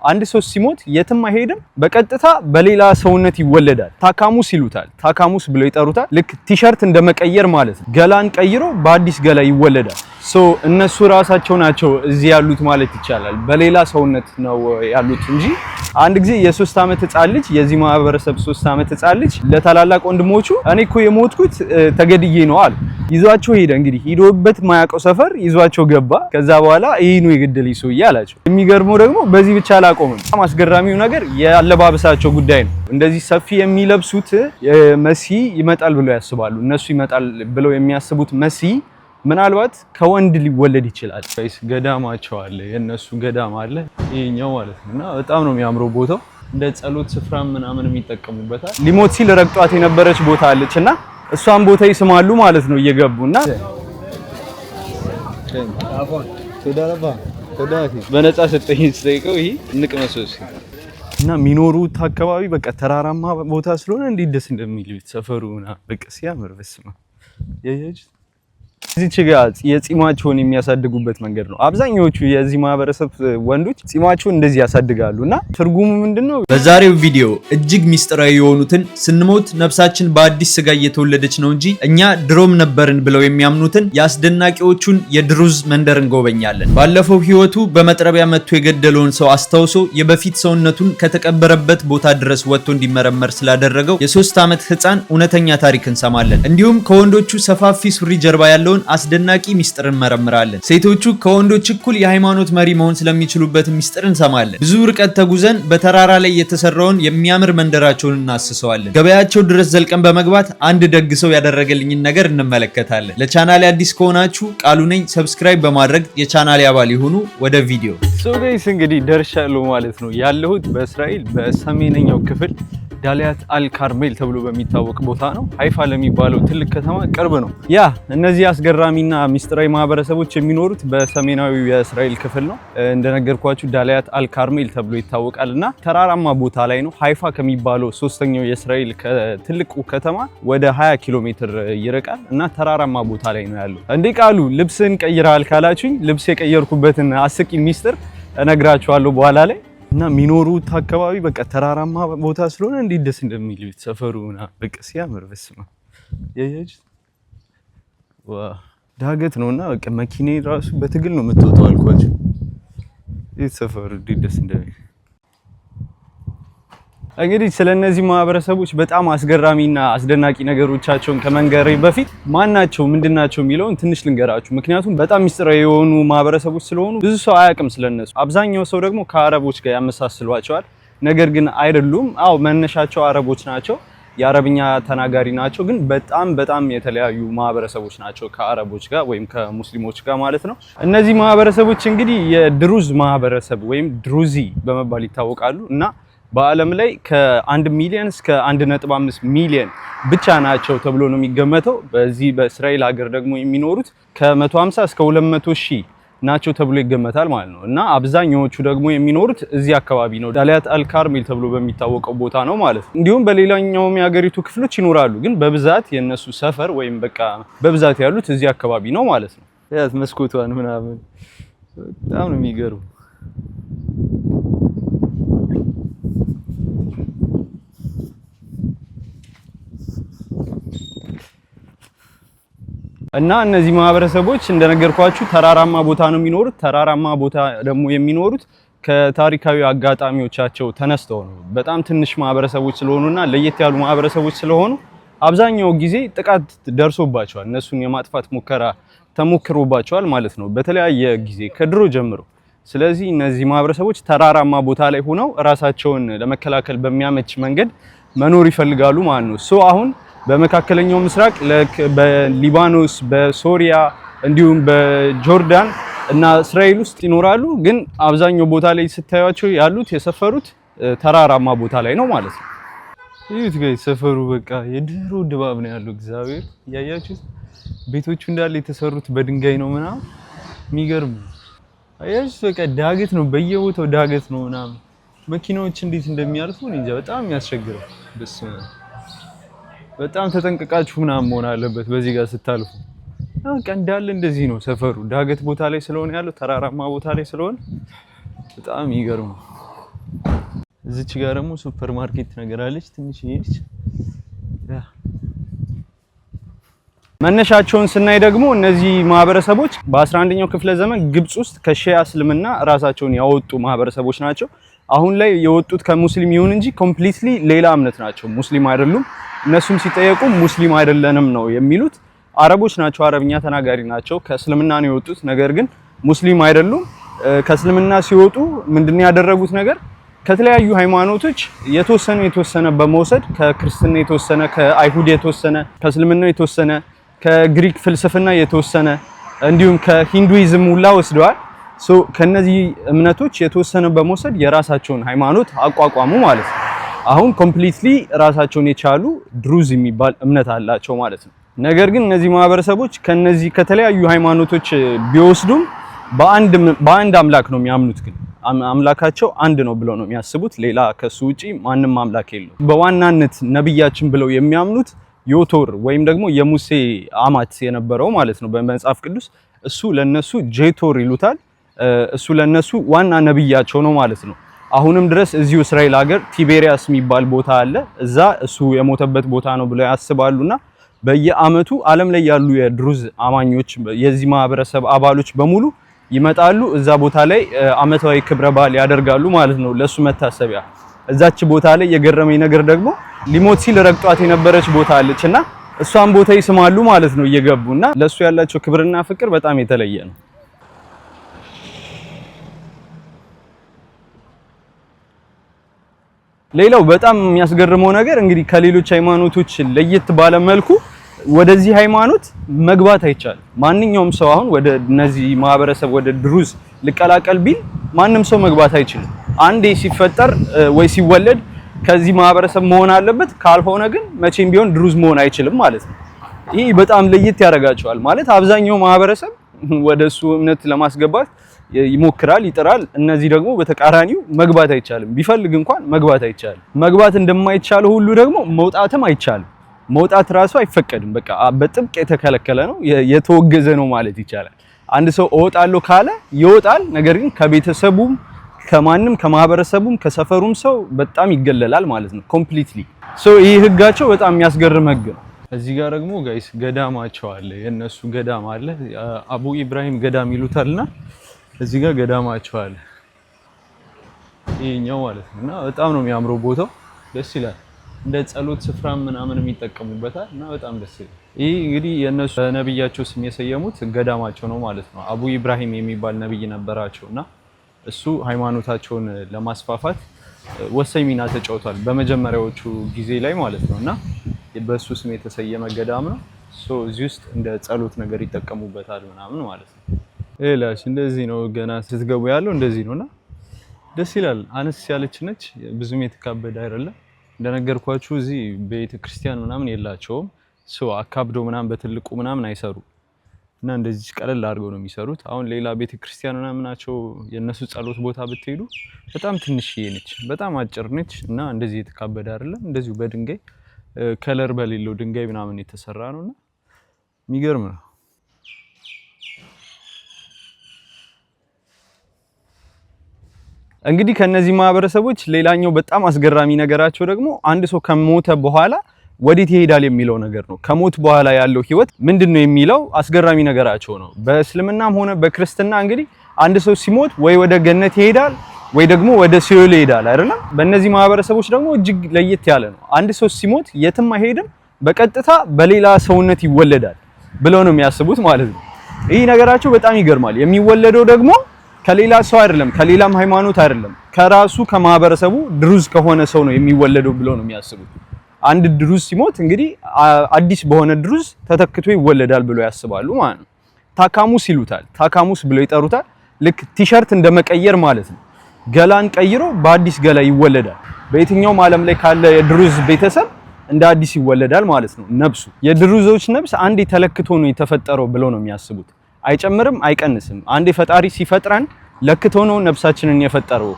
አንድ ሰው ሲሞት የትም አይሄድም በቀጥታ በሌላ ሰውነት ይወለዳል ታካሙስ ይሉታል ታካሙስ ብለው ይጠሩታል ልክ ቲሸርት እንደመቀየር ማለት ነው ገላን ቀይሮ በአዲስ ገላ ይወለዳል እነሱ ራሳቸው ናቸው እዚህ ያሉት ማለት ይቻላል በሌላ ሰውነት ነው ያሉት እንጂ አንድ ጊዜ የ3 አመት ህፃን ልጅ የዚህ ማህበረሰብ 3 አመት ህፃን ልጅ ለታላላቅ ወንድሞቹ እኔ እኮ የሞትኩት ተገድዬ ነው አለ ይዟቸው ሄደ እንግዲህ ሄዶበት ማያውቀው ሰፈር ይዟቸው ገባ ከዛ በኋላ ይሄ ነው የገደለኝ ሰውዬ አላቸው የሚገርመው ደግሞ በዚህ ብቻ አላቆመም በጣም አስገራሚው ነገር ያለባበሳቸው ጉዳይ ነው እንደዚህ ሰፊ የሚለብሱት መሲ ይመጣል ብለው ያስባሉ እነሱ ይመጣል ብለው የሚያስቡት መሲ ምናልባት ከወንድ ሊወለድ ይችላል ጋይስ ገዳማቸው አለ የነሱ ገዳም አለ ይሄኛው ማለት ነውና በጣም ነው የሚያምረው ቦታው እንደ ጸሎት ስፍራ ምናምን የሚጠቀሙበታል ሊሞት ሲል ረግጧት የነበረች ቦታ አለችና እሷን ቦታ ይስማሉ ማለት ነው እየገቡና በነፃ ሰጠኝ ስጠይቀው ይሄ እንቅመሶስ እና ሚኖሩት አካባቢ በቃ ተራራማ ቦታ ስለሆነ እንዴት ደስ እንደሚል ሰፈሩና በቃ ሲያምር በስማ ያያጅ እዚህ ጋር የጺማቸውን የሚያሳድጉበት መንገድ ነው አብዛኞቹ የዚህ ማህበረሰብ ወንዶች ጺማቸውን እንደዚህ ያሳድጋሉና ትርጉሙ ምንድነው በዛሬው ቪዲዮ እጅግ ሚስጥራዊ የሆኑትን ስንሞት ነፍሳችን በአዲስ ስጋ እየተወለደች ነው እንጂ እኛ ድሮም ነበርን ብለው የሚያምኑትን ያስደናቂዎቹን የድሩዝ መንደር እንጎበኛለን ባለፈው ህይወቱ በመጥረቢያ መጥቶ የገደለውን ሰው አስተውሶ የበፊት ሰውነቱን ከተቀበረበት ቦታ ድረስ ወጥቶ እንዲመረመር ስላደረገው የ3 አመት ህፃን እውነተኛ ታሪክ እንሰማለን እንዲሁም ከወንዶቹ ሰፋፊ ሱሪ ጀርባ ያለውን አስደናቂ ሚስጥር እንመረምራለን ሴቶቹ ከወንዶች እኩል የሃይማኖት መሪ መሆን ስለሚችሉበት ሚስጥር እንሰማለን ብዙ ርቀት ተጉዘን በተራራ ላይ የተሰራውን የሚያምር መንደራቸውን እናስሰዋለን ገበያቸው ድረስ ዘልቀን በመግባት አንድ ደግ ሰው ያደረገልኝን ነገር እንመለከታለን ለቻናሌ አዲስ ከሆናችሁ ቃሉ ነኝ ሰብስክራይብ በማድረግ የቻናሌ አባል ይሁኑ ወደ ቪዲዮ ጋይስ እንግዲህ ደርሻለሁ ማለት ነው ያለሁት በእስራኤል በሰሜነኛው ክፍል ዳሊያት አልካርሜል ተብሎ በሚታወቅ ቦታ ነው ሃይፋ ለሚባለው ትልቅ ከተማ ቅርብ ነው ያ እነዚህ አስገራሚና ሚስጥራዊ ማህበረሰቦች የሚኖሩት በሰሜናዊው የእስራኤል ክፍል ነው እንደነገርኳችሁ ዳሊያት አልካርሜል ተብሎ ይታወቃልና ተራራማ ቦታ ላይ ነው ሃይፋ ከሚባለው ሶስተኛው የእስራኤል ትልቁ ከተማ ወደ 20 ኪሎ ሜትር ይርቃል እና ተራራማ ቦታ ላይ ነው ያለው እንዴ ቃሉ ልብስን ቀይራል ካላችሁኝ ልብስ የቀየርኩበትን አስቂ ሚስጥር እነግራችኋለሁ በኋላ ላይ እና ሚኖሩት አካባቢ በቃ ተራራማ ቦታ ስለሆነ እንዴት ደስ እንደሚል ሰፈሩና በቃ ሲያምር በስማ ያያጅ ዋ ዳገት ነውና በቃ መኪናዬ ራሱ በትግል ነው የምትወጣው አልኳችሁ ሰፈሩ እንዴት ደስ እንደሚል እንግዲህ ስለነዚህ ማህበረሰቦች በጣም አስገራሚና አስደናቂ ነገሮቻቸውን ከመንገሬ በፊት ማናቸው ምንድናቸው የሚለውን ትንሽ ልንገራችሁ ምክንያቱም በጣም ሚስጥራዊ የሆኑ ማህበረሰቦች ስለሆኑ ብዙ ሰው አያውቅም ስለነሱ አብዛኛው ሰው ደግሞ ከአረቦች ጋር ያመሳስሏቸዋል ነገር ግን አይደሉም አው መነሻቸው አረቦች ናቸው የአረብኛ ተናጋሪ ናቸው ግን በጣም የተለያዩ ማህበረሰቦች ናቸው ከአረቦች ጋር ወይም ከሙስሊሞች ጋር ማለት ነው እነዚህ ማህበረሰቦች እንግዲህ የድሩዝ ማህበረሰብ ወይም ድሩዚ በመባል ይታወቃሉ እና በአለም ላይ ከ1 ሚሊዮን እስከ 1.5 ሚሊዮን ብቻ ናቸው ተብሎ ነው የሚገመተው በዚህ በእስራኤል ሀገር ደግሞ የሚኖሩት ከ150 እስከ 200 ሺህ ናቸው ተብሎ ይገመታል ማለት ነው እና አብዛኛዎቹ ደግሞ የሚኖሩት እዚህ አካባቢ ነው ዳሊያት አልካርሜል ተብሎ በሚታወቀው ቦታ ነው ማለት ነው እንዲሁም በሌላኛውም የሀገሪቱ ክፍሎች ይኖራሉ ግን በብዛት የነሱ ሰፈር ወይም በቃ በብዛት ያሉት እዚህ አካባቢ ነው ማለት ነው ያት መስኮቷን ምናምን በጣም ነው የሚገርም እና እነዚህ ማህበረሰቦች እንደነገርኳችሁ ተራራማ ቦታ ነው የሚኖሩት ተራራማ ቦታ ደግሞ የሚኖሩት ከታሪካዊ አጋጣሚዎቻቸው ተነስተው ነው በጣም ትንሽ ማህበረሰቦች ስለሆኑና ለየት ያሉ ማህበረሰቦች ስለሆኑ አብዛኛው ጊዜ ጥቃት ደርሶባቸዋል እነሱን የማጥፋት ሙከራ ተሞክሮባቸዋል ማለት ነው በተለያየ ጊዜ ከድሮ ጀምሮ ስለዚህ እነዚህ ማህበረሰቦች ተራራማ ቦታ ላይ ሆነው ራሳቸውን ለመከላከል በሚያመች መንገድ መኖር ይፈልጋሉ ማለት ነው አሁን በመካከለኛው ምስራቅ በሊባኖስ በሶሪያ እንዲሁም በጆርዳን እና እስራኤል ውስጥ ይኖራሉ ግን አብዛኛው ቦታ ላይ ስታዩቸው ያሉት የሰፈሩት ተራራማ ቦታ ላይ ነው ማለት ነው ይሁት ጋይስ ሰፈሩ በቃ የድሮ ድባብ ነው ያለው እግዚአብሔር ያያችሁ ቤቶቹ እንዳለ የተሰሩት በድንጋይ ነው ምናምን የሚገርም አያችሁ በቃ ዳገት ነው በየቦታው ዳገት ነው ምናምን መኪናዎች እንዴት እንደሚያልፉ እንጃ በጣም ያስቸግራል በጣም ተጠንቀቃችሁ ምናምን መሆን አለበት በዚህ ጋር ስታልፉ በቃ እንዳለ እንደዚህ ነው ሰፈሩ ዳገት ቦታ ላይ ስለሆነ ያለው ተራራማ ቦታ ላይ ስለሆነ በጣም ይገርም እዚች ጋር ደግሞ ሱፐር ማርኬት ነገር አለች ትንሽ ይሄድች። መነሻቸውን ስናይ ደግሞ እነዚህ ማህበረሰቦች በ11ኛው ክፍለ ዘመን ግብጽ ውስጥ ከሺያ እስልምና ራሳቸውን ያወጡ ማህበረሰቦች ናቸው። አሁን ላይ የወጡት ከሙስሊም ይሁን እንጂ ኮምፕሊትሊ ሌላ እምነት ናቸው፣ ሙስሊም አይደሉም። እነሱም ሲጠየቁ ሙስሊም አይደለንም ነው የሚሉት። አረቦች ናቸው፣ አረብኛ ተናጋሪ ናቸው። ከእስልምና ነው የወጡት፣ ነገር ግን ሙስሊም አይደሉም። ከእስልምና ሲወጡ ምንድነው ያደረጉት ነገር ከተለያዩ ሃይማኖቶች የተወሰነ በመውሰድ ከክርስትና የተወሰነ፣ ከአይሁድ የተወሰነ፣ ከእስልምና የተወሰነ፣ ከግሪክ ፍልስፍና የተወሰነ እንዲሁም ከሂንዱይዝም ሁላ ወስደዋል። ከነዚህ እምነቶች የተወሰነ በመውሰድ የራሳቸውን ሃይማኖት አቋቋሙ ማለት ነው። አሁን ኮምፕሊትሊ ራሳቸውን የቻሉ ድሩዝ የሚባል እምነት አላቸው ማለት ነው። ነገር ግን እነዚህ ማህበረሰቦች ከነዚህ ከተለያዩ ሃይማኖቶች ቢወስዱም በአንድ አምላክ ነው የሚያምኑት። ግን አምላካቸው አንድ ነው ብለው ነው የሚያስቡት። ሌላ ከሱ ውጪ ማንም አምላክ የለው። በዋናነት ነብያችን ብለው የሚያምኑት ዮቶር ወይም ደግሞ የሙሴ አማት የነበረው ማለት ነው በመጽሐፍ ቅዱስ። እሱ ለነሱ ጄቶር ይሉታል። እሱ ለነሱ ዋና ነብያቸው ነው ማለት ነው። አሁንም ድረስ እዚሁ እስራኤል ሀገር ቲቤሪያስ የሚባል ቦታ አለ። እዛ እሱ የሞተበት ቦታ ነው ብለው ያስባሉና በየአመቱ ዓለም ላይ ያሉ የድሩዝ አማኞች የዚህ ማህበረሰብ አባሎች በሙሉ ይመጣሉ። እዛ ቦታ ላይ አመታዊ ክብረ በዓል ያደርጋሉ ማለት ነው ለሱ መታሰቢያ። እዛች ቦታ ላይ የገረመኝ ነገር ደግሞ ሊሞት ሲል ረግጧት የነበረች ቦታ አለችና እሷን ቦታ ይስማሉ ማለት ነው እየገቡና ለሱ ያላቸው ክብርና ፍቅር በጣም የተለየ ነው። ሌላው በጣም የሚያስገርመው ነገር እንግዲህ ከሌሎች ሃይማኖቶች ለየት ባለ መልኩ ወደዚህ ሃይማኖት መግባት አይቻልም። ማንኛውም ሰው አሁን ወደ እነዚህ ማህበረሰብ ወደ ድሩዝ ሊቀላቀል ቢል ማንም ሰው መግባት አይችልም። አንዴ ሲፈጠር ወይ ሲወለድ ከዚህ ማህበረሰብ መሆን አለበት። ካልሆነ ግን መቼም ቢሆን ድሩዝ መሆን አይችልም ማለት ነው። ይሄ በጣም ለየት ያደርጋቸዋል ማለት አብዛኛው ማህበረሰብ ወደሱ እምነት ለማስገባት ይሞክራል፣ ይጥራል። እነዚህ ደግሞ በተቃራኒው መግባት አይቻልም። ቢፈልግ እንኳን መግባት አይቻልም። መግባት እንደማይቻል ሁሉ ደግሞ መውጣትም አይቻልም። መውጣት ራሱ አይፈቀድም። በቃ በጥብቅ የተከለከለ ነው፣ የተወገዘ ነው ማለት ይቻላል። አንድ ሰው እወጣለሁ ካለ ይወጣል። ነገር ግን ከቤተሰቡም ከማንም ከማህበረሰቡም ከሰፈሩም ሰው በጣም ይገለላል ማለት ነው ኮምፕሊትሊ። ይህ ህጋቸው በጣም የሚያስገርም ህግ ነው። እዚህ ጋር ደግሞ ጋይስ ገዳማቸው አለ፣ የነሱ ገዳም አለ። አቡ ኢብራሂም ገዳም ይሉታልና እዚህ ጋር ገዳማቸው አለ ይሄኛው ማለት ነው። እና በጣም ነው የሚያምረው ቦታው፣ ደስ ይላል። እንደ ጸሎት ስፍራ ምናምን የሚጠቀሙበታል እና በጣም ደስ ይላል። ይሄ እንግዲህ የነሱ ነብያቸው ስም የሰየሙት ገዳማቸው ነው ማለት ነው። አቡ ኢብራሂም የሚባል ነብይ ነበራቸውና እሱ ሃይማኖታቸውን ለማስፋፋት ወሳኝ ሚና ተጫውቷል በመጀመሪያዎቹ ጊዜ ላይ ማለት ነውና በሱ ስም የተሰየመ ገዳም ነው። እዚህ ውስጥ እንደ ጸሎት ነገር ይጠቀሙበታል ምናምን ማለት ነው። እላሽ እንደዚህ ነው ገና ስትገቡ ያለው እንደዚህ ነውና ደስ ይላል። አነስ ያለች ነች፣ ብዙም የተካበደ አይደለም። እንደነገርኳችሁ እዚህ ቤተክርስቲያን ምናምን የላቸውም። አካብዶ ምናምን በትልቁ ምናምን አይሰሩ እና እንደዚህ ቀለል አድርገው ነው የሚሰሩት። አሁን ሌላ ቤተክርስቲያን ምናምን ናቸው የነሱ ጸሎት ቦታ ብትሄዱ በጣም ትንሽዬ ነች፣ በጣም አጭር ነች እና እንደዚህ የተካበደ አይደለም። እንደዚሁ በድንጋይ ከለር በሌለው ድንጋይ ምናምን የተሰራ ነውና የሚገርም ነው። እንግዲህ ከነዚህ ማህበረሰቦች ሌላኛው በጣም አስገራሚ ነገራቸው ደግሞ አንድ ሰው ከሞተ በኋላ ወዴት ይሄዳል የሚለው ነገር ነው። ከሞት በኋላ ያለው ህይወት ምንድነው የሚለው አስገራሚ ነገራቸው ነው። በእስልምናም ሆነ በክርስትና እንግዲህ አንድ ሰው ሲሞት ወይ ወደ ገነት ይሄዳል ወይ ደግሞ ወደ ሲኦል ይሄዳል አይደለም። በእነዚህ ማህበረሰቦች ደግሞ እጅግ ለየት ያለ ነው። አንድ ሰው ሲሞት የትም አይሄድም፣ በቀጥታ በሌላ ሰውነት ይወለዳል ብለው ነው የሚያስቡት ማለት ነው። ይህ ነገራቸው በጣም ይገርማል። የሚወለደው ደግሞ ከሌላ ሰው አይደለም፣ ከሌላም ሃይማኖት አይደለም፣ ከራሱ ከማህበረሰቡ ድሩዝ ከሆነ ሰው ነው የሚወለደው ብለው ነው የሚያስቡት። አንድ ድሩዝ ሲሞት እንግዲህ አዲስ በሆነ ድሩዝ ተተክቶ ይወለዳል ብለው ያስባሉ ማለት ነው። ታካሙስ ይሉታል፣ ታካሙስ ብለው ይጠሩታል። ልክ ቲሸርት እንደመቀየር ማለት ነው። ገላን ቀይሮ በአዲስ ገላ ይወለዳል። በየትኛውም ዓለም ላይ ካለ የድሩዝ ቤተሰብ እንደ አዲስ ይወለዳል ማለት ነው። ነብሱ የድሩዞች ነብስ አንዴ ተለክቶ ነው የተፈጠረው ብለው ነው የሚያስቡት። አይጨምርም አይቀንስም። አንዴ ፈጣሪ ሲፈጥረን ለክቶ ነው ነብሳችንን የፈጠረው።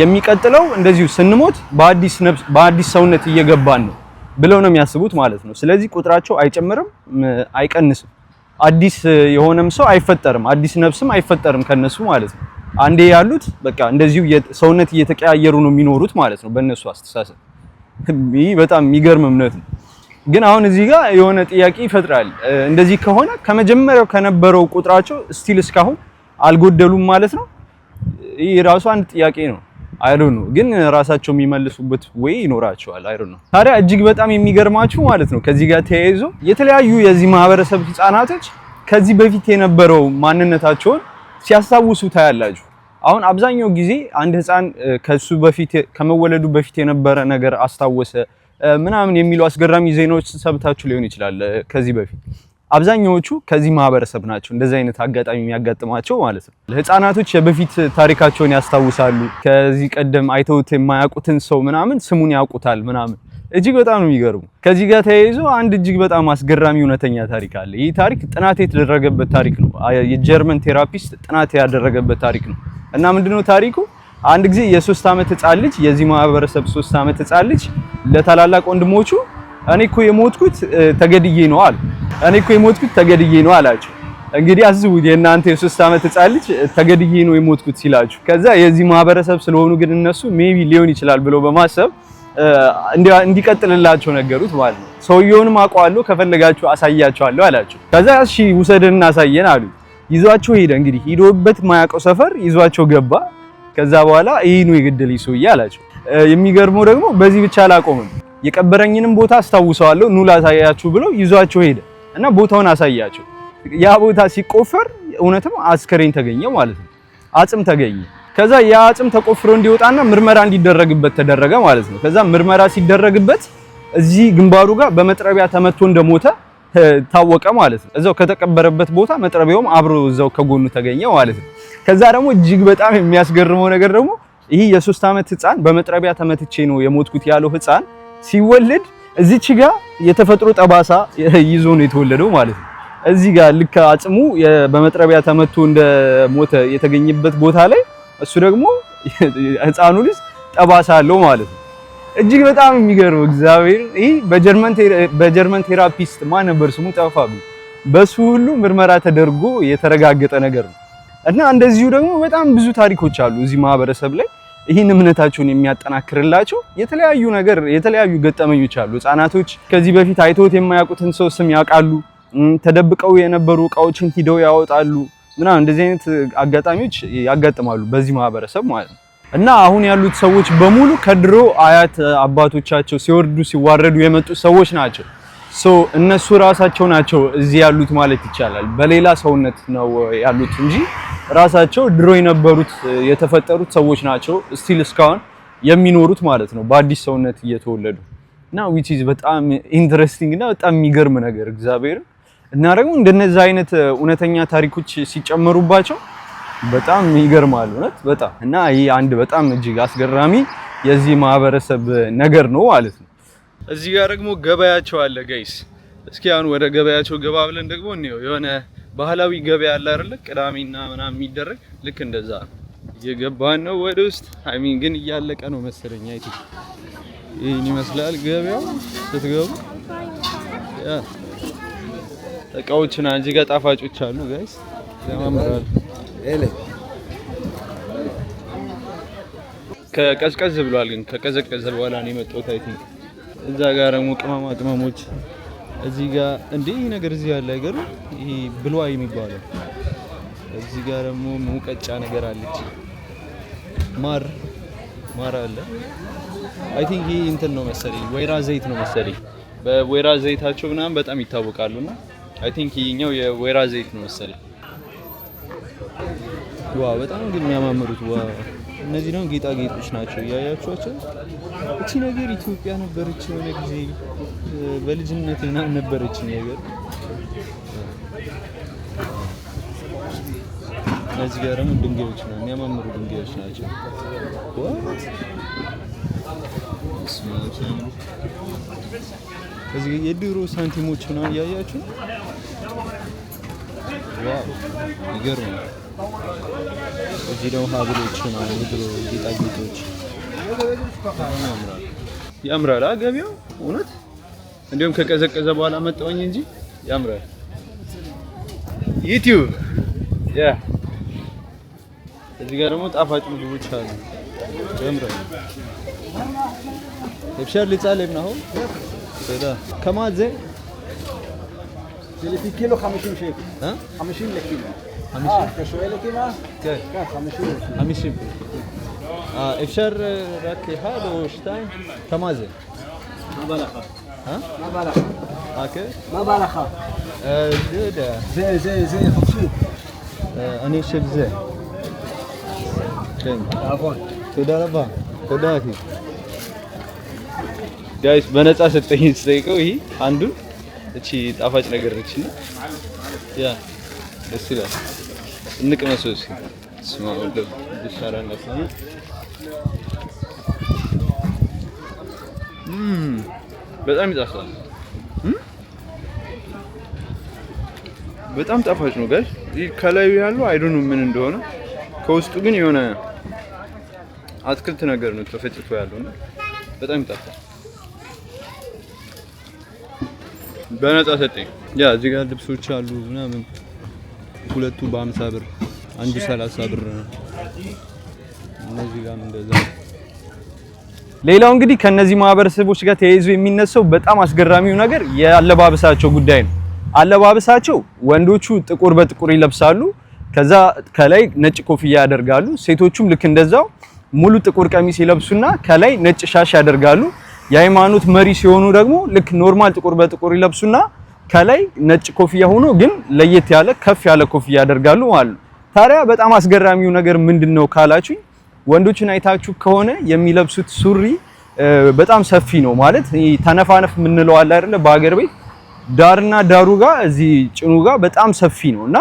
የሚቀጥለው እንደዚሁ ስንሞት በአዲስ ሰውነት እየገባን ነው ብለው ነው የሚያስቡት ማለት ነው። ስለዚህ ቁጥራቸው አይጨምርም አይቀንስም። አዲስ የሆነም ሰው አይፈጠርም፣ አዲስ ነብስም አይፈጠርም ከነሱ ማለት ነው። አንዴ ያሉት በቃ እንደዚሁ ሰውነት እየተቀያየሩ ነው የሚኖሩት ማለት ነው በእነሱ አስተሳሰብ። ይህ በጣም የሚገርም እምነት ነው። ግን አሁን እዚህ ጋር የሆነ ጥያቄ ይፈጥራል። እንደዚህ ከሆነ ከመጀመሪያው ከነበረው ቁጥራቸው ስቲል እስካሁን አልጎደሉም ማለት ነው? ይህ ራሱ አንድ ጥያቄ ነው። አይ ዶንት ኖ ግን ራሳቸው የሚመልሱበት ወይ ይኖራቸዋል። አይ ዶንት ኖ። ታዲያ እጅግ በጣም የሚገርማችሁ ማለት ነው ከዚህ ጋር ተያይዞ የተለያዩ የዚህ ማህበረሰብ ህፃናቶች ከዚህ በፊት የነበረው ማንነታቸውን ሲያስታውሱ ታያላችሁ። አሁን አብዛኛው ጊዜ አንድ ህፃን ከሱ በፊት ከመወለዱ በፊት የነበረ ነገር አስታወሰ ምናምን የሚሉ አስገራሚ ዜናዎች ሰምታችሁ ሊሆን ይችላል ከዚህ በፊት። አብዛኛዎቹ ከዚህ ማህበረሰብ ናቸው እንደዚህ አይነት አጋጣሚ የሚያጋጥማቸው ማለት ነው። ህፃናቶች የበፊት ታሪካቸውን ያስታውሳሉ። ከዚህ ቀደም አይተውት የማያውቁትን ሰው ምናምን ስሙን ያውቁታል ምናምን። እጅግ በጣም ነው የሚገርሙ። ከዚህ ጋር ተያይዞ አንድ እጅግ በጣም አስገራሚ እውነተኛ ታሪክ አለ። ይህ ታሪክ ጥናት የተደረገበት ታሪክ ነው። የጀርመን ቴራፒስት ጥናት ያደረገበት ታሪክ ነው። እና ምንድነው ታሪኩ? አንድ ጊዜ የ3 ዓመት ህፃን ልጅ የዚህ ማህበረሰብ 3 ዓመት ህፃን ልጅ ለታላላቅ ወንድሞቹ እኔ እኮ የሞትኩት ተገድዬ ነው አለ። እኔ እኮ የሞትኩት ተገድዬ ነው አላቸው። እንግዲህ አስቡት የእናንተ የ3 ዓመት ህፃን ልጅ ተገድዬ ነው የሞትኩት ሲላችሁ። ከዛ የዚህ ማህበረሰብ ስለሆኑ ግን እነሱ ሜቢ ሊሆን ይችላል ብለው በማሰብ እንዲቀጥልላቸው ነገሩት ማለት ነው። ሰውየውንም አውቀዋለሁ ከፈለጋችሁ አሳያችኋለሁ አላቸው። ከዛ እሺ ውሰድና አሳየን አሉ። ይዟቸው ሄደ። እንግዲህ ሄዶበት ማያውቀው ሰፈር ይዟቸው ገባ። ከዛ በኋላ ይሄ ነው የገደለኝ ሰውዬ አላቸው። የሚገርመው ደግሞ በዚህ ብቻ አላቆምም። የቀበረኝንም ቦታ አስታውሰዋለሁ ኑ ላሳያችሁ ብሎ ይዟቸው ሄደ እና ቦታውን አሳያቸው። ያ ቦታ ሲቆፈር እውነትም አስከሬን ተገኘ ማለት ነው። አጽም ተገኘ። ከዛ ያ አጽም ተቆፍሮ እንዲወጣና ምርመራ እንዲደረግበት ተደረገ ማለት ነው። ከዛ ምርመራ ሲደረግበት እዚህ ግንባሩ ጋር በመጥረቢያ ተመቶ እንደሞተ ታወቀ ማለት ነው። እዛው ከተቀበረበት ቦታ መጥረቢያውም አብሮ እዛው ከጎኑ ተገኘ ማለት ነው። ከዛ ደግሞ እጅግ በጣም የሚያስገርመው ነገር ደግሞ ይሄ የ3 ዓመት ህፃን በመጥረቢያ ተመትቼ ነው የሞትኩት ያለው ህፃን ሲወለድ እዚች ጋር የተፈጥሮ ጠባሳ ይዞ ነው የተወለደው ማለት ነው። እዚህ ጋር ልክ አጽሙ በመጥረቢያ ተመቶ እንደሞተ የተገኘበት ቦታ ላይ እሱ ደግሞ ህፃኑ ልጅ ጠባሳ አለው ማለት ነው። እጅግ በጣም የሚገርም እግዚአብሔር። ይሄ በጀርመን ቴራፒስት ማን ነበር ስሙ ጠፋብኝ። በሱ ሁሉ ምርመራ ተደርጎ የተረጋገጠ ነገር ነው። እና እንደዚሁ ደግሞ በጣም ብዙ ታሪኮች አሉ እዚህ ማህበረሰብ ላይ ይህን እምነታቸውን የሚያጠናክርላቸው የተለያዩ ገጠመኞች አሉ። ህፃናቶች ከዚህ በፊት አይተውት የማያውቁትን ሰው ስም ያውቃሉ። ተደብቀው የነበሩ እቃዎችን ሂደው ያወጣሉ ምናምን። እንደዚህ አይነት አጋጣሚዎች ያጋጥማሉ በዚህ ማህበረሰብ ማለት ነው። እና አሁን ያሉት ሰዎች በሙሉ ከድሮ አያት አባቶቻቸው ሲወርዱ ሲዋረዱ የመጡ ሰዎች ናቸው። እነሱ ራሳቸው ናቸው እዚህ ያሉት ማለት ይቻላል። በሌላ ሰውነት ነው ያሉት እንጂ ራሳቸው ድሮ የነበሩት የተፈጠሩት ሰዎች ናቸው ስቲል እስካሁን የሚኖሩት ማለት ነው በአዲስ ሰውነት እየተወለዱ እና which is በጣም ኢንትረስቲንግ እና በጣም የሚገርም ነገር እግዚአብሔር። እና ደግሞ እንደነዛ አይነት እውነተኛ ታሪኮች ሲጨመሩባቸው በጣም ይገርማል እውነት በጣም። እና ይሄ አንድ በጣም እጅግ አስገራሚ የዚህ ማህበረሰብ ነገር ነው ማለት ነው። እዚህ ጋር ደግሞ ገበያቸው አለ ጋይስ። እስኪ አሁን ወደ ገበያቸው ገባ ብለን ደግሞ እንየው። የሆነ ባህላዊ ገበያ አለ አይደል? ቅዳሜና ምናምን የሚደረግ ልክ እንደዛ ነው። እየገባን ነው ወደ ውስጥ። አይ ግን እያለቀ ነው መሰለኝ። አይቱ ይሄን ይመስላል ገበያው ስትገቡ። ያ እቃዎችና እዚህ ጋር ጣፋጮች አሉ ጋይስ ያማምራሉ። ከቀዝቀዝ ብሏል ግን ከቀዘቀዘ በኋላ ነው የመጣሁት አይ ቲንክ። እዛ ጋር ደግሞ ቅመማ ቅመሞች እዚህ ጋር እንዴ ይሄ ነገር እዚህ ያለ አይገር ይሄ ብሏ የሚባለው። እዚህ ጋር ደግሞ ሙቀጫ ነገር አለች። ማር አለ። አይ ቲንክ ይሄ እንትን ነው መሰለኝ ወይራ ዘይት ነው መሰለኝ። በወይራ ዘይታቸው ምናምን በጣም ይታወቃሉና አይ ቲንክ ይሄኛው የወይራ ዘይት ነው መሰለኝ። ዋው በጣም ግን የሚያማምሩት ዋው። እነዚህ ነው ጌጣጌጦች ናቸው ያያችኋቸው። እቺ ነገር ኢትዮጵያ ነበረች የሆነ ጊዜ በልጅነት ምናምን ነበረች ነገር። እነዚህ ጋር ደግሞ ድንጋዮች ነው የሚያማምሩ ድንጋዮች ናቸው። ዋት እዚህ የድሮ ሳንቲሞች ምናምን ያያችሁ ዋው ይገርማል። እዚህ ደግሞ ሀብሎች ምናምን የድሮ ጌጣጌጦች ያምራል። ገበያው እውነት እንዲሁም ከቀዘቀዘ በኋላ መጣሁኝ እንጂ ያምራል። ዩቲዩብ እዚህ ጋር ደግሞ ጣፋጭ ምግቦች አሉ። ጀምረን ابشر لي تعلم نهو كده كم زي اللي في كيلو 50 شيكل ها 50 لكيلو 50 كشوية كده كيف كان 50 ابشر راكي هذا وشتاين كم زي ما بلخه ها ما بلخه اوكي ما بلخه زي زي مبسوط انا شيف زي كان عفوا كده ربا كده اكيد ጋይስ በነፃ ሰጠኝ ስጠይቀው ይሄ አንዱን እቺ ጣፋጭ ነገር ነች እና ያ ደስ ይላል እንቅመሰው እስኪ ስማ ወደ ዲሻራና ስለኝ በጣም ይጣፍጣል በጣም ጣፋጭ ነው ጋይስ ይሄ ከላዩ ያለው አይ ዶንት ኖ ምን እንደሆነ ከውስጡ ግን የሆነ አትክልት ነገር ነው ተፈጭቶ ያለው እና በጣም ይጣፍጣል በነፃ ሰጠኝ ያ እዚህ ጋር ልብሶች አሉ ምናምን ሁለቱ በ50 ብር አንዱ 30 ብር ነው እነዚህ ጋር እንደዛ ሌላው እንግዲህ ከነዚህ ማህበረሰቦች ጋር ተያይዞ የሚነሳው በጣም አስገራሚው ነገር የአለባበሳቸው ጉዳይ ነው አለባበሳቸው ወንዶቹ ጥቁር በጥቁር ይለብሳሉ ከዛ ከላይ ነጭ ኮፍያ ያደርጋሉ ሴቶቹም ልክ እንደዛው ሙሉ ጥቁር ቀሚስ ይለብሱና ከላይ ነጭ ሻሽ ያደርጋሉ የሃይማኖት መሪ ሲሆኑ ደግሞ ልክ ኖርማል ጥቁር በጥቁር ይለብሱና ከላይ ነጭ ኮፍያ ሆኖ ግን ለየት ያለ ከፍ ያለ ኮፍያ ያደርጋሉ ማለት ነው። ታዲያ በጣም አስገራሚው ነገር ምንድነው ካላችሁ ወንዶችን አይታችሁ ከሆነ የሚለብሱት ሱሪ በጣም ሰፊ ነው ማለት ተነፋነፍ ምንለው አለ አይደለ በአገር ቤት ዳርና ዳሩ ጋር እዚህ ጭኑ ጋር በጣም ሰፊ ነውና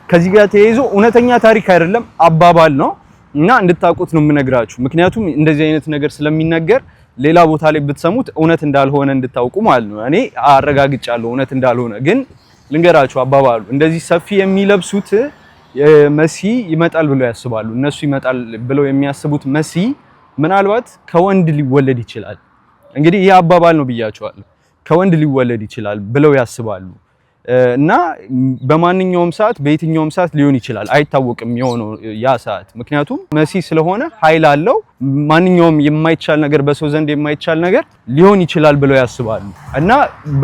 ከዚህ ጋር ተያይዞ እውነተኛ ታሪክ አይደለም አባባል ነው እና እንድታውቁት ነው የምነግራችሁ ምክንያቱም እንደዚህ አይነት ነገር ስለሚነገር ሌላ ቦታ ላይ ብትሰሙት እውነት እንዳልሆነ እንድታውቁ ማለት ነው እኔ አረጋግጫለሁ እውነት እንዳልሆነ ግን ልንገራችሁ አባባሉ እንደዚህ ሰፊ የሚለብሱት መሲ ይመጣል ብለው ያስባሉ እነሱ ይመጣል ብለው የሚያስቡት መሲ ምናልባት ከወንድ ሊወለድ ይችላል እንግዲህ ይሄ አባባል ነው ብያቸዋለሁ ከወንድ ሊወለድ ይችላል ብለው ያስባሉ እና በማንኛውም ሰዓት በየትኛውም ሰዓት ሊሆን ይችላል አይታወቅም የሆነው ያ ሰዓት ምክንያቱም መሲ ስለሆነ ኃይል አለው ማንኛውም የማይቻል ነገር በሰው ዘንድ የማይቻል ነገር ሊሆን ይችላል ብለው ያስባሉ እና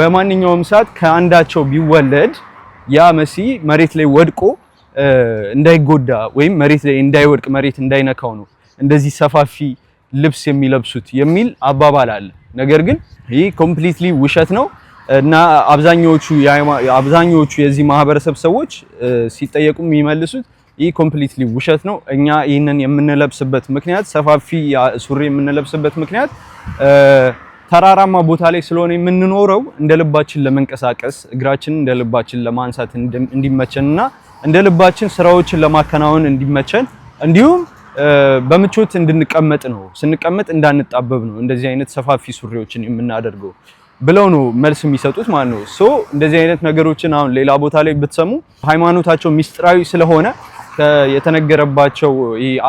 በማንኛውም ሰዓት ከአንዳቸው ቢወለድ ያ መሲ መሬት ላይ ወድቆ እንዳይጎዳ ወይም መሬት ላይ እንዳይወድቅ መሬት እንዳይነካው ነው እንደዚህ ሰፋፊ ልብስ የሚለብሱት የሚል አባባል አለ ነገር ግን ይህ ኮምፕሊትሊ ውሸት ነው እና አብዛኞቹ የዚህ ማህበረሰብ ሰዎች ሲጠየቁ የሚመልሱት ይህ ኮምፕሊትሊ ውሸት ነው እኛ ይሄንን የምንለብስበት ምክንያት ሰፋፊ ሱሪ የምንለብስበት ምክንያት ተራራማ ቦታ ላይ ስለሆነ የምንኖረው እንደልባችን ለመንቀሳቀስ እግራችንን እንደልባችን ለማንሳት እንዲመቸንና እንደልባችን ስራዎችን ለማከናወን እንዲመቸን እንዲሁም በምቾት እንድንቀመጥ ነው ስንቀመጥ እንዳንጣበብ ነው እንደዚህ አይነት ሰፋፊ ሱሪዎችን የምናደርገው ብለው ነው መልስ የሚሰጡት ማለት ነው ሶ እንደዚህ አይነት ነገሮችን አሁን ሌላ ቦታ ላይ ብትሰሙ ሃይማኖታቸው ሚስጥራዊ ስለሆነ የተነገረባቸው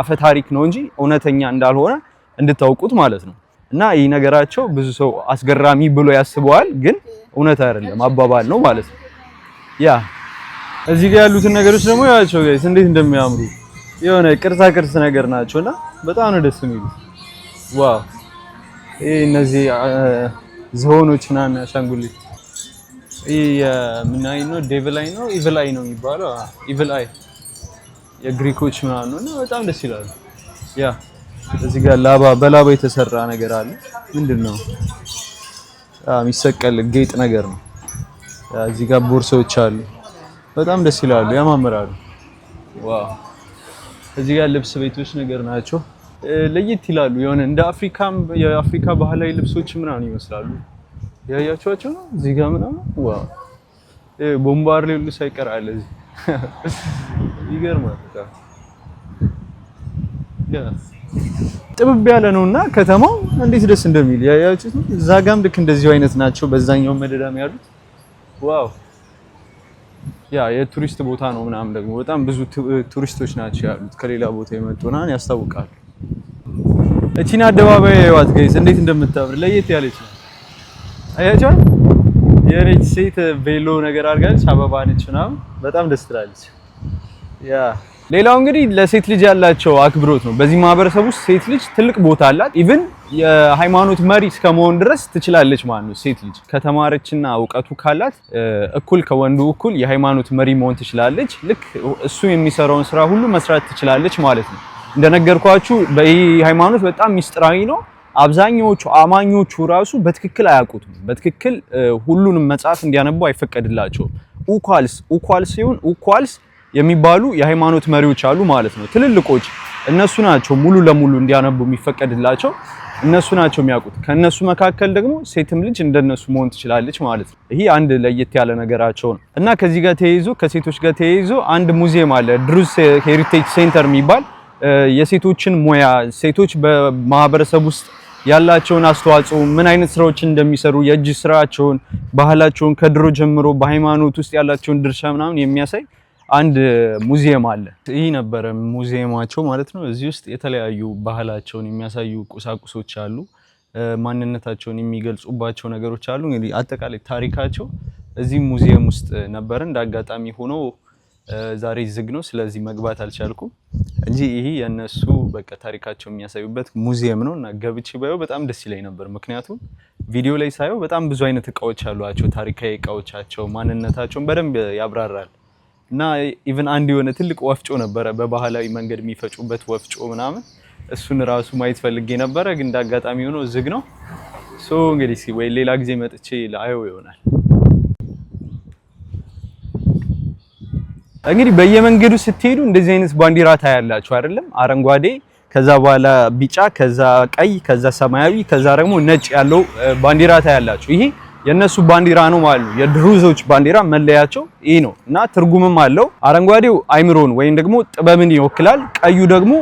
አፈ ታሪክ ነው እንጂ እውነተኛ እንዳልሆነ እንድታውቁት ማለት ነው እና ይሄ ነገራቸው ብዙ ሰው አስገራሚ ብሎ ያስበዋል ግን እውነት አይደለም አባባል ነው ማለት ነው ያ እዚህ ጋር ያሉትን ነገሮች ደግሞ ያቸው ጋይስ እንዴት እንደሚያምሩ የሆነ ቅርጻ ነገር ናቸውና በጣም ነው ደስ የሚሉት ዋው እነዚህ ዝሆኖችና አሻንጉሊት ምን አይ ነው ዴቪል አይ ነው ኢቪል አይ ነው የሚባለው ኢቪል አይ የግሪኮች ምናምን ነው እና በጣም ደስ ይላል ያ እዚህ ጋር በላባ የተሰራ ነገር አለ ምንድነው የሚሰቀል ጌጥ ነገር ነው እዚህ ጋር ቦርሳዎች አሉ በጣም ደስ ይላሉ ያማምራሉ ዋው እዚህ ጋር ልብስ ቤቶች ነገር ናቸው ለየት ይላሉ የሆነ እንደ የአፍሪካ ባህላዊ ልብሶች ምናምን ይመስላሉ ያያችኋቸው ነው እዚህ ጋር ምናምን ዋው ቦምባር ላይ ሁሉ ሳይቀር አለ እዚህ ይገርማል ያ ጥብብ ያለ ነውና ከተማው እንዴት ደስ እንደሚል ያያችሁት እዛ ጋም ልክ እንደዚሁ አይነት ናቸው በዛኛው መደዳም ያሉት ዋው ያ የቱሪስት ቦታ ነው ምናምን ደግሞ በጣም ብዙ ቱሪስቶች ናቸው ያሉት ከሌላ ቦታ የመጡና ያስታውቃሉ እቺን አደባባይ ያዩት ጋይስ እንዴት እንደምታምር ለየት ያለች ነው አያችሁ የሬት ሴት ቬሎ ነገር አድርጋለች አበባ ነች ምናምን በጣም ደስ ትላለች ያ ሌላው እንግዲህ ለሴት ልጅ ያላቸው አክብሮት ነው። በዚህ ማህበረሰብ ውስጥ ሴት ልጅ ትልቅ ቦታ አላት። ኢቭን የሃይማኖት መሪ እስከመሆን ድረስ ትችላለች ማለት ነው። ሴት ልጅ ከተማረችና እውቀቱ ካላት እኩል ከወንዱ እኩል የሃይማኖት መሪ መሆን ትችላለች። ልክ እሱ የሚሰራውን ስራ ሁሉ መስራት ትችላለች ማለት ነው። እንደነገርኳችሁ በዚህ ሃይማኖት በጣም ሚስጥራዊ ነው። አብዛኛዎቹ አማኞቹ ራሱ በትክክል አያውቁትም። በትክክል ሁሉንም መጽሐፍ እንዲያነቡ አይፈቀድላቸውም። ኡኳልስ ሲሆን ኡኳልስ የሚባሉ የሃይማኖት መሪዎች አሉ ማለት ነው። ትልልቆች እነሱ ናቸው ሙሉ ለሙሉ እንዲያነቡ የሚፈቀድላቸው፣ እነሱ ናቸው የሚያውቁት። ከነሱ መካከል ደግሞ ሴትም ልጅ እንደነሱ መሆን ትችላለች ማለት ነው። ይሄ አንድ ለየት ያለ ነገራቸው ነው እና ከዚህ ጋር ተያይዞ ከሴቶች ጋር ተያይዞ አንድ ሙዚየም አለ፣ ድሩዝ ሄሪቴጅ ሴንተር የሚባል የሴቶችን ሙያ ሴቶች በማህበረሰብ ውስጥ ያላቸውን አስተዋጽኦ ምን አይነት ስራዎችን እንደሚሰሩ የእጅ ስራቸውን፣ ባህላቸውን ከድሮ ጀምሮ በሃይማኖት ውስጥ ያላቸውን ድርሻ ምናምን የሚያሳይ አንድ ሙዚየም አለ። ይህ ነበረ ሙዚየማቸው ማለት ነው። እዚህ ውስጥ የተለያዩ ባህላቸውን የሚያሳዩ ቁሳቁሶች አሉ፣ ማንነታቸውን የሚገልጹባቸው ነገሮች አሉ። እንግዲህ አጠቃላይ ታሪካቸው እዚህ ሙዚየም ውስጥ ነበረ። እንዳጋጣሚ ሆኖ ዛሬ ዝግ ነው፣ ስለዚህ መግባት አልቻልኩም እንጂ ይሄ የነሱ በቃ ታሪካቸው የሚያሳዩበት ሙዚየም ነው እና ገብቼ ባየው በጣም ደስ ይለኝ ነበር። ምክንያቱም ቪዲዮ ላይ ሳየው በጣም ብዙ አይነት እቃዎች አሏቸው፣ ታሪካዊ እቃዎቻቸው ማንነታቸውን በደንብ ያብራራል። እና ኢቭን አንድ የሆነ ትልቅ ወፍጮ ነበረ፣ በባህላዊ መንገድ የሚፈጩበት ወፍጮ ምናምን፣ እሱን ራሱ ማየት ፈልጌ ነበረ፣ ግን እንዳጋጣሚ ሆኖ ዝግ ነው። እንግዲህ ወይ ሌላ ጊዜ መጥቼ ላየው ይሆናል። እንግዲህ በየመንገዱ ስትሄዱ እንደዚህ አይነት ባንዲራ ታያላችሁ አይደለም? አረንጓዴ፣ ከዛ በኋላ ቢጫ፣ ከዛ ቀይ፣ ከዛ ሰማያዊ፣ ከዛ ደግሞ ነጭ ያለው ባንዲራ ታያላችሁ። ይሄ የነሱ ባንዲራ ነው ማለት ነው። የድሩዞች ባንዲራ መለያቸው ይሄ ነው እና ትርጉምም አለው። አረንጓዴው አይምሮን ወይም ደግሞ ጥበብን ይወክላል። ቀዩ ደግሞ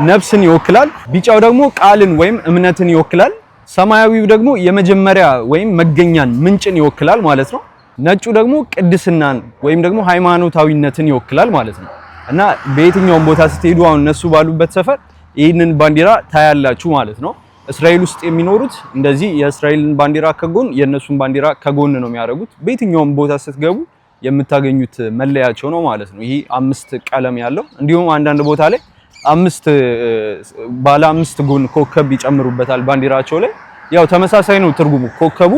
ነፍስን ይወክላል። ቢጫው ደግሞ ቃልን ወይም እምነትን ይወክላል። ሰማያዊው ደግሞ የመጀመሪያ ወይም መገኛን ምንጭን ይወክላል ማለት ነው። ነጩ ደግሞ ቅድስናን ወይም ደግሞ ሃይማኖታዊነትን ይወክላል ማለት ነው እና በየትኛውም ቦታ ስትሄዱ አሁን እነሱ ባሉበት ሰፈር ይህንን ባንዲራ ታያላችሁ ማለት ነው። እስራኤል ውስጥ የሚኖሩት እንደዚህ የእስራኤልን ባንዲራ ከጎን የእነሱን ባንዲራ ከጎን ነው የሚያደርጉት። በየትኛውም ቦታ ስትገቡ የምታገኙት መለያቸው ነው ማለት ነው። ይሄ 5 ቀለም ያለው እንዲሁም አንዳንድ ቦታ ላይ ባለ 5 ጎን ኮከብ ይጨምሩበታል ባንዲራቸው ላይ። ያው ተመሳሳይ ነው ትርጉሙ። ኮከቡ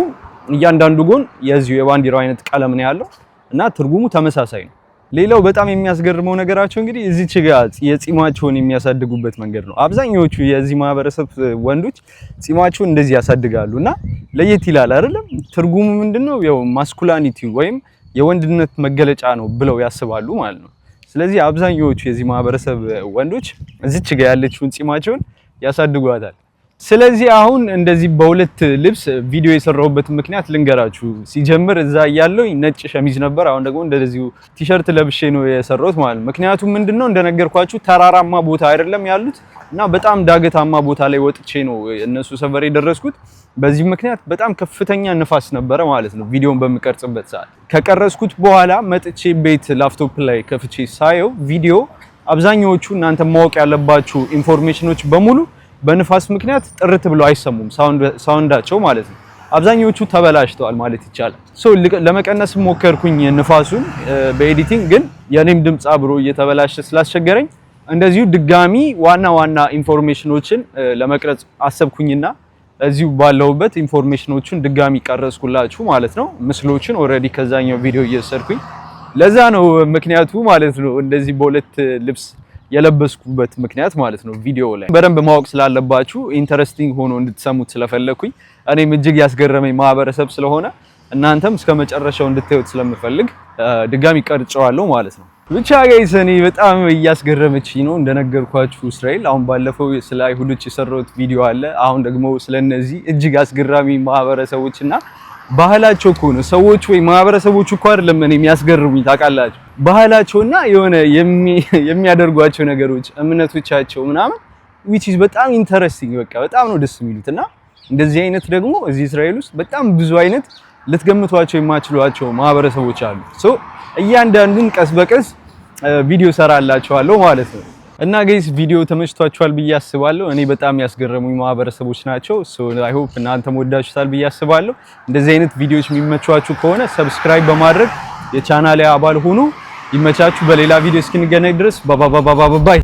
እያንዳንዱ ጎን የዚሁ የባንዲራው አይነት ቀለም ነው ያለው እና ትርጉሙ ተመሳሳይ ነው። ሌላው በጣም የሚያስገርመው ነገራቸው እንግዲህ እዚች ጋር የጺማቸውን የሚያሳድጉበት መንገድ ነው። አብዛኞቹ የዚህ ማህበረሰብ ወንዶች ጺማቸውን እንደዚህ ያሳድጋሉ እና ለየት ይላል አይደለም? ትርጉሙ ምንድነው? ያው ማስኩላኒቲ ወይም የወንድነት መገለጫ ነው ብለው ያስባሉ ማለት ነው። ስለዚህ አብዛኞቹ የዚህ ማህበረሰብ ወንዶች እዚች ጋር ያለችውን ጺማቸውን ያሳድጓታል። ስለዚህ አሁን እንደዚህ በሁለት ልብስ ቪዲዮ የሰራሁበት ምክንያት ልንገራችሁ። ሲጀምር እዛ ያለው ነጭ ሸሚዝ ነበር። አሁን ደግሞ እንደዚሁ ቲሸርት ለብሼ ነው የሰራሁት ማለት ነው። ምክንያቱም ምንድነው እንደነገርኳችሁ ተራራማ ቦታ አይደለም ያሉት እና በጣም ዳገታማ ቦታ ላይ ወጥቼ ነው እነሱ ሰፈር የደረስኩት። በዚህ ምክንያት በጣም ከፍተኛ ንፋስ ነበረ ማለት ነው። ቪዲዮን በምቀርጽበት ሰዓት ከቀረጽኩት በኋላ መጥቼ ቤት ላፕቶፕ ላይ ከፍቼ ሳየው ቪዲዮ አብዛኛዎቹ እናንተ ማወቅ ያለባችሁ ኢንፎርሜሽኖች በሙሉ በንፋስ ምክንያት ጥርት ብለው አይሰሙም፣ ሳውንዳቸው ማለት ነው። አብዛኞቹ ተበላሽተዋል ማለት ይቻላል። ለመቀነስ ሞከርኩኝ ንፋሱን በኤዲቲንግ፣ ግን የኔም ድምጽ አብሮ እየተበላሸ ስላስቸገረኝ እንደዚሁ ድጋሚ ዋና ኢንፎርሜሽኖችን ለመቅረጽ አሰብኩኝና እዚሁ ባለውበት ኢንፎርሜሽኖችን ድጋሚ ቀረጽኩላችሁ ማለት ነው። ምስሎችን ኦሬዲ ከዛኛው ቪዲዮ እየወሰድኩኝ ለዛ ነው ምክንያቱ ማለት ነው። እንደዚህ በሁለት ልብስ የለበስኩበት ምክንያት ማለት ነው። ቪዲዮ ላይ በደንብ ማወቅ ስላለባችሁ ኢንተረስቲንግ ሆኖ እንድትሰሙት ስለፈለኩኝ እኔም እጅግ ያስገረመኝ ማህበረሰብ ስለሆነ እናንተም እስከ መጨረሻው እንድታዩት ስለምፈልግ ድጋሚ ቀርጬዋለሁ ማለት ነው። ብቻ ጋይስ እኔ በጣም እያስገረመችኝ ነው እንደነገርኳችሁ እስራኤል። አሁን ባለፈው ስለ አይሁዶች የሰራሁት ቪዲዮ አለ። አሁን ደግሞ ስለነዚህ እጅግ አስገራሚ ማህበረሰቦችና ባህላቸው እኮ ነው። ሰዎች ወይ ማህበረሰቦቹ እኮ አይደለም እኔ የሚያስገርሙኝ ታውቃላችሁ። ባህላቸውና የሆነ የሚያደርጓቸው ነገሮች እምነቶቻቸው ምናምን which is በጣም ኢንተረስቲንግ በቃ በጣም ነው ደስ የሚሉትና እንደዚህ አይነት ደግሞ እዚህ እስራኤል ውስጥ በጣም ብዙ አይነት ልትገምቷቸው የማትችሏቸው ማህበረሰቦች አሉ። እያንዳንዱን ቀስ በቀስ ቪዲዮ ሰራላችኋለሁ ማለት ነው። እና ጋይስ ቪዲዮ ተመችቷችኋል ብዬ አስባለሁ። እኔ በጣም ያስገረሙኝ ማህበረሰቦች ናቸው። አይ ሆፕ እናንተም ወዳችሁታል ብዬ አስባለሁ። እንደዚህ አይነት ቪዲዮዎች የሚመቿችሁ ከሆነ ሰብስክራይብ በማድረግ የቻናሌ አባል ሁኑ። ይመቻችሁ። በሌላ ቪዲዮ እስክንገናኝ ድረስ ባይ